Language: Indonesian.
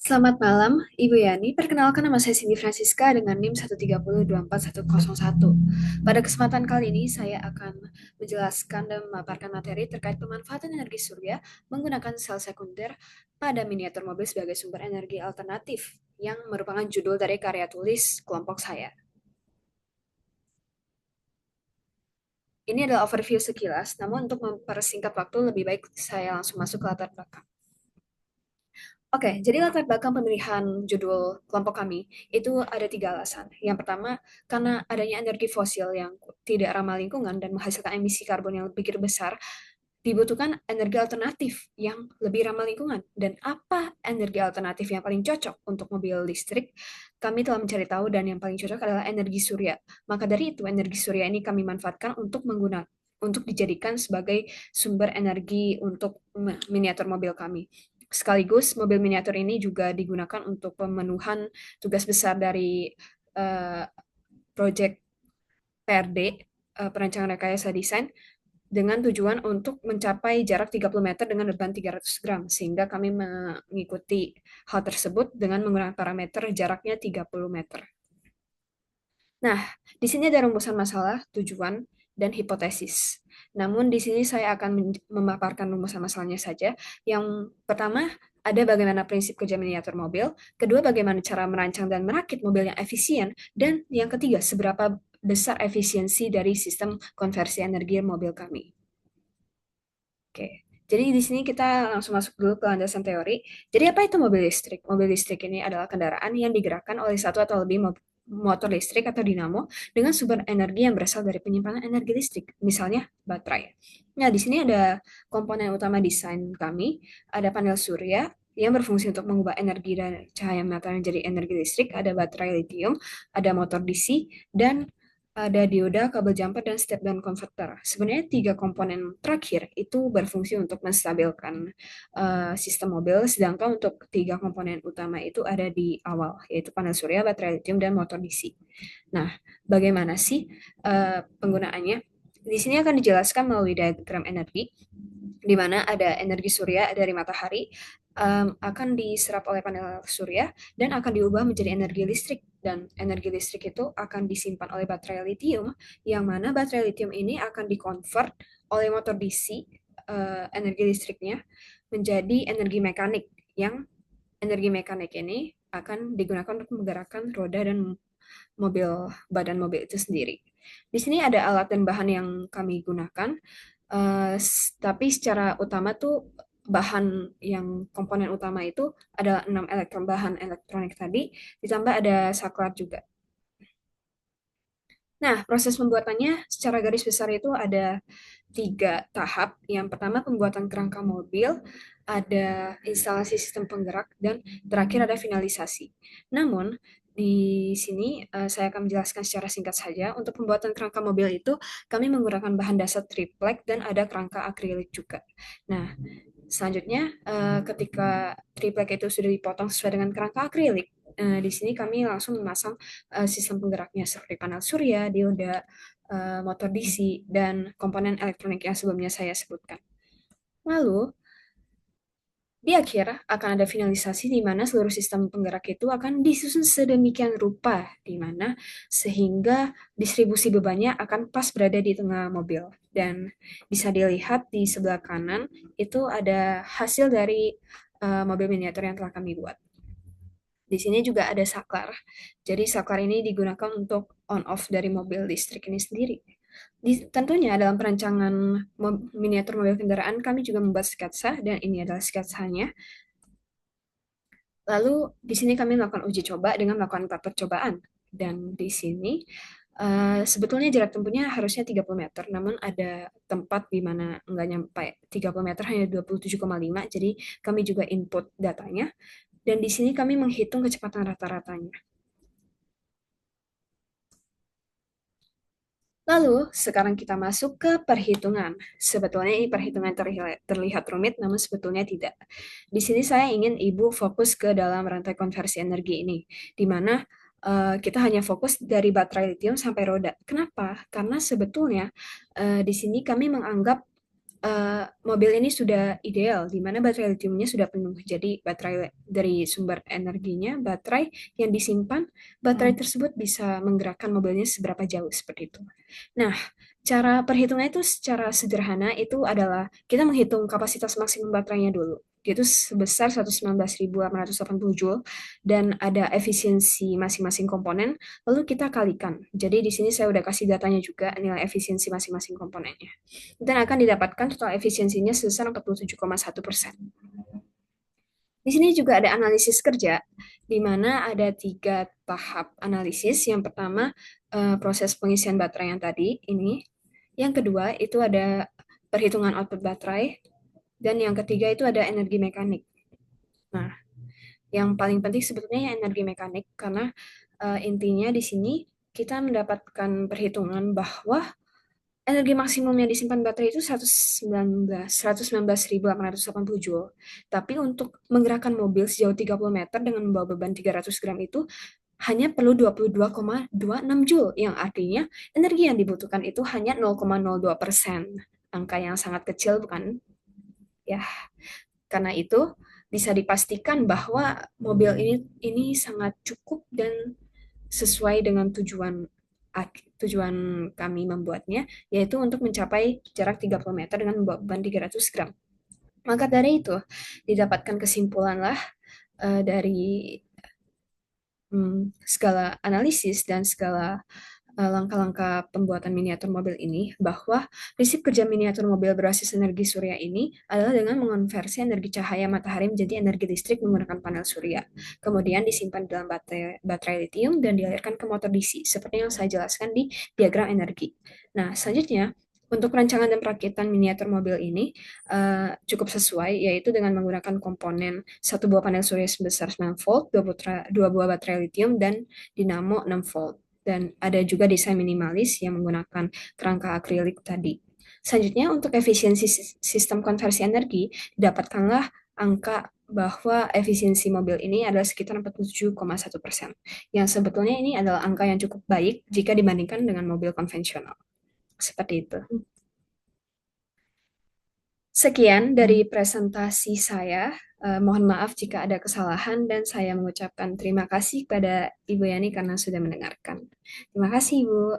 Selamat malam, Ibu Yani. Perkenalkan nama saya Cindy Francisca dengan NIM 130241101. Pada kesempatan kali ini, saya akan menjelaskan dan memaparkan materi terkait pemanfaatan energi surya menggunakan sel sekunder pada miniatur mobil sebagai sumber energi alternatif, yang merupakan judul dari karya tulis kelompok saya. Ini adalah overview sekilas, namun untuk mempersingkat waktu, lebih baik saya langsung masuk ke latar belakang. Oke, jadi latar belakang pemilihan judul kelompok kami itu ada tiga alasan. Yang pertama, karena adanya energi fosil yang tidak ramah lingkungan dan menghasilkan emisi karbon yang begitu besar, dibutuhkan energi alternatif yang lebih ramah lingkungan. Dan apa energi alternatif yang paling cocok untuk mobil listrik? Kami telah mencari tahu dan yang paling cocok adalah energi surya. Maka dari itu, energi surya ini kami manfaatkan untuk dijadikan sebagai sumber energi untuk miniatur mobil kami. Sekaligus mobil miniatur ini juga digunakan untuk pemenuhan tugas besar dari uh, proyek PRD, perancangan rekayasa desain, dengan tujuan untuk mencapai jarak 30 meter dengan beban 300 gram, sehingga kami mengikuti hal tersebut dengan menggunakan parameter jaraknya 30 meter. Nah, di sini ada rumusan masalah, tujuan, dan hipotesis. Namun di sini saya akan memaparkan rumusan masalahnya saja. Yang pertama, ada bagaimana prinsip kerja miniatur mobil. Kedua, bagaimana cara merancang dan merakit mobil yang efisien. Dan yang ketiga, seberapa besar efisiensi dari sistem konversi energi mobil kami. Oke. Jadi di sini kita langsung masuk dulu ke landasan teori. Jadi apa itu mobil listrik? Mobil listrik ini adalah kendaraan yang digerakkan oleh satu atau lebih motor listrik atau dinamo dengan sumber energi yang berasal dari penyimpanan energi listrik, misalnya baterai. Nah, di sini ada komponen utama desain kami, ada panel surya yang berfungsi untuk mengubah energi dan cahaya matahari menjadi energi listrik, ada baterai lithium, ada motor DC, dan ada dioda, kabel jumper, dan step down converter. Sebenarnya tiga komponen terakhir itu berfungsi untuk menstabilkan sistem mobil, sedangkan untuk tiga komponen utama itu ada di awal, yaitu panel surya, baterai lithium, dan motor DC. Nah, bagaimana sih penggunaannya? Di sini akan dijelaskan melalui diagram energi, di mana ada energi surya dari matahari, akan diserap oleh panel surya dan akan diubah menjadi energi listrik, dan energi listrik itu akan disimpan oleh baterai lithium, yang mana baterai lithium ini akan dikonvert oleh motor DC, energi listriknya menjadi energi mekanik, yang energi mekanik ini akan digunakan untuk menggerakkan roda dan badan mobil itu sendiri. Di sini ada alat dan bahan yang kami gunakan. Tapi secara utama tuh bahan yang komponen utama itu ada 6 bahan elektronik tadi, ditambah ada saklar juga. Nah, proses pembuatannya secara garis besar itu ada 3 tahap. Yang pertama pembuatan kerangka mobil, ada instalasi sistem penggerak, dan terakhir ada finalisasi. Namun, di sini saya akan menjelaskan secara singkat saja. Untuk pembuatan kerangka mobil itu, kami menggunakan bahan dasar triplek dan ada kerangka akrilik juga. Nah, selanjutnya, ketika triplek itu sudah dipotong sesuai dengan kerangka akrilik, di sini kami langsung memasang sistem penggeraknya seperti panel surya, dioda, motor DC, dan komponen elektronik yang sebelumnya saya sebutkan. Lalu, di akhir akan ada finalisasi di mana seluruh sistem penggerak itu akan disusun sedemikian rupa, di mana sehingga distribusi bebannya akan pas berada di tengah mobil. Dan bisa dilihat di sebelah kanan itu ada hasil dari mobil miniatur yang telah kami buat. Di sini juga ada saklar. Jadi saklar ini digunakan untuk on-off dari mobil listrik ini sendiri. Tentunya dalam perancangan miniatur mobil kendaraan kami juga membuat sketsa, dan ini adalah sketsanya. Lalu di sini kami melakukan uji coba dengan melakukan 4 percobaan. Dan di sini sebetulnya jarak tempuhnya harusnya 30 meter, namun ada tempat di mana nggak nyampe 30 meter, hanya 27,5. Jadi kami juga input datanya. Dan di sini kami menghitung kecepatan rata-ratanya. Lalu, sekarang kita masuk ke perhitungan. Sebetulnya ini perhitungan terlihat rumit, namun sebetulnya tidak. Di sini saya ingin Ibu fokus ke dalam rantai konversi energi ini, di mana kita hanya fokus dari baterai lithium sampai roda. Kenapa? Karena sebetulnya di sini kami menganggap mobil ini sudah ideal, di mana baterai litiumnya sudah penuh. Jadi baterai dari sumber energinya, baterai yang disimpan, baterai tersebut bisa menggerakkan mobilnya seberapa jauh seperti itu. Nah, cara perhitungannya itu secara sederhana itu adalah kita menghitung kapasitas maksimum baterainya dulu. Yaitu sebesar 119.880 Joule dan ada efisiensi masing-masing komponen, lalu kita kalikan. Jadi di sini saya udah kasih datanya juga nilai efisiensi masing-masing komponennya. Dan akan didapatkan total efisiensinya sebesar 47,1%. Di sini juga ada analisis kerja, di mana ada 3 tahap analisis. Yang pertama, proses pengisian baterai yang tadi ini. Yang kedua, itu ada perhitungan output baterai. Dan yang ketiga, itu ada energi mekanik. Nah, yang paling penting sebetulnya energi mekanik, karena intinya di sini kita mendapatkan perhitungan bahwa energi maksimum yang disimpan baterai itu 119.880 Joule. Tapi untuk menggerakkan mobil sejauh 30 meter dengan membawa beban 300 gram itu hanya perlu 22,26 Joule, yang artinya energi yang dibutuhkan itu hanya 0,02%. Angka yang sangat kecil, bukan? Ya, karena itu bisa dipastikan bahwa mobil ini sangat cukup dan sesuai dengan tujuan kami membuatnya, yaitu untuk mencapai jarak 30 meter dengan beban 300 gram. Maka dari itu, didapatkan kesimpulanlah dari segala analisis dan segala langkah-langkah pembuatan miniatur mobil ini, bahwa prinsip kerja miniatur mobil berbasis energi surya ini adalah dengan mengonversi energi cahaya matahari menjadi energi listrik menggunakan panel surya. Kemudian disimpan dalam baterai litium dan dialirkan ke motor DC, seperti yang saya jelaskan di diagram energi. Nah, selanjutnya, untuk rancangan dan perakitan miniatur mobil ini cukup sesuai, yaitu dengan menggunakan komponen satu buah panel surya sebesar 9 volt, dua buah baterai litium, dan dinamo 6 volt. Dan ada juga desain minimalis yang menggunakan kerangka akrilik tadi. Selanjutnya, untuk efisiensi sistem konversi energi, dapatkanlah angka bahwa efisiensi mobil ini adalah sekitar 47,1%. Yang sebetulnya ini adalah angka yang cukup baik jika dibandingkan dengan mobil konvensional. Seperti itu. Sekian dari presentasi saya. Mohon maaf jika ada kesalahan dan saya mengucapkan terima kasih kepada Ibu Yani karena sudah mendengarkan. Terima kasih, Ibu.